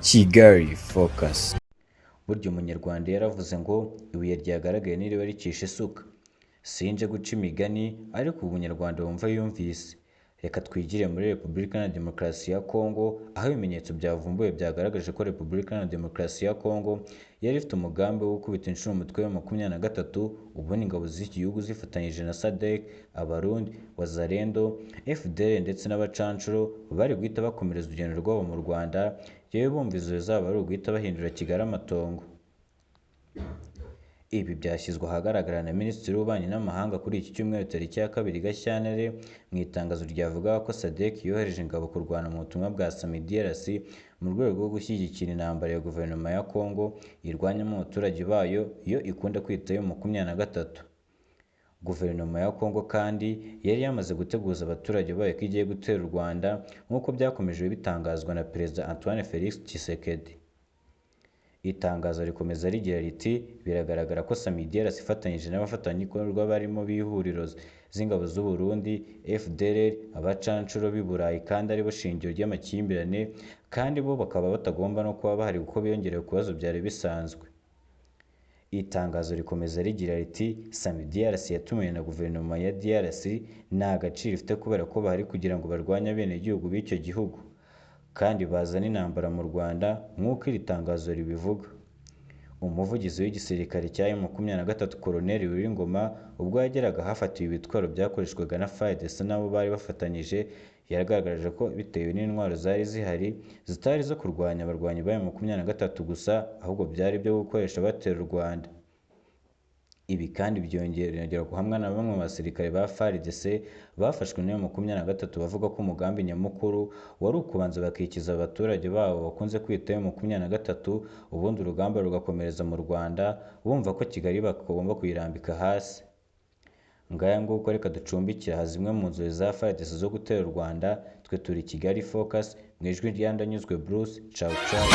Kigali Focus. Burya umunyarwanda yaravuze ngo ibuye ryagaragaye ntiriba ricisha isuka. Sinje guca imigani ariko ubu umunyarwanda wumva yumvise. Reka twigire muri Repubulika Iharanira Demokarasi ya Kongo, aho ibimenyetso byavumbuwe byagaragaje ko Repubulika Iharanira Demokarasi ya Kongo yari ifite umugambi wo gukubita inshuro umutwe wa M23, ubundi ingabo z'iki gihugu zifatanyije na SADC, Abarundi, Wazalendo, FDL ndetse n'abacancuro bari guhita bakomereza urugendo rwabo mu Rwanda, yewe bumva izo zaba ari uguhita bahindura Kigali amatongo. Ibi byashyizwe ahagaragara na Minisitiri w'Ububanyi n'Amahanga kuri iki cyumweru tariki ya 2 Gashyantare mu itangazo ryavugaga ko SADC yohereje ingabo kurwana mu butumwa bwa SAMIDRC mu rwego rwo gushyigikira intambara ya guverinoma ya Kongo irwanyamo abaturage bayo iyo ikunda kwita M23. Guverinoma ya Kongo kandi yari yamaze guteguza abaturage bayo ko igiye gutera u Rwanda nk'uko byakomeje bitangazwa na Perezida Antoine Félix Tshisekedi. Itangazo rikomeza rigira riti biragaragara ko SAMIDRC ifatanyije n'abafatanyabikorwa barimo b'ihuriro z'ingabo z'u Burundi, FDLR, abacancuro b'i Burayi kandi aribo shingiro ry'amakimbirane, kandi bo bakaba batagomba no kuba bahari kuko biyongereye ku bibazo byari bisanzwe. Itangazo rikomeza rigira riti SAMIDRC yatumiwe na guverinoma ya DRC nta gaciro ifite kubera ko bahari kugira ngo barwanye abenegihugu b'icyo gihugu kandi bazana intambara mu Rwanda nk'uko iri tangazo ribivuga. Umuvugizi w'igisirikare cya M23 Colonel Wiringoma ubwo yageraga hafatiwe ibitwaro byakoreshwaga na FARDC nabo bari bafatanyije, yaragaragaje ko bitewe n'intwaro zari zihari zitari zo kurwanya abarwanyi ba M23 gusa, ahubwo byari byo gukoresha batera u Rwanda. Ibi kandi byongera guhamwa na bamwe mu basirikare ba FARDC bafashwe na M23 bavuga ko umugambi nyamukuru wari ukubanza bakikiza abaturage babo bakunze kwita M23, ubundi urugamba rugakomereza mu Rwanda bumva ko Kigali bagomba kuyirambika hasi. Ngaya nguko reka ducumbikira zimwe mu nzozi za FARDC zo gutera u Rwanda. Twe turi Kigali Focus, mu ijwi rya Ndanyuzwe Bruce. Ciao ciao.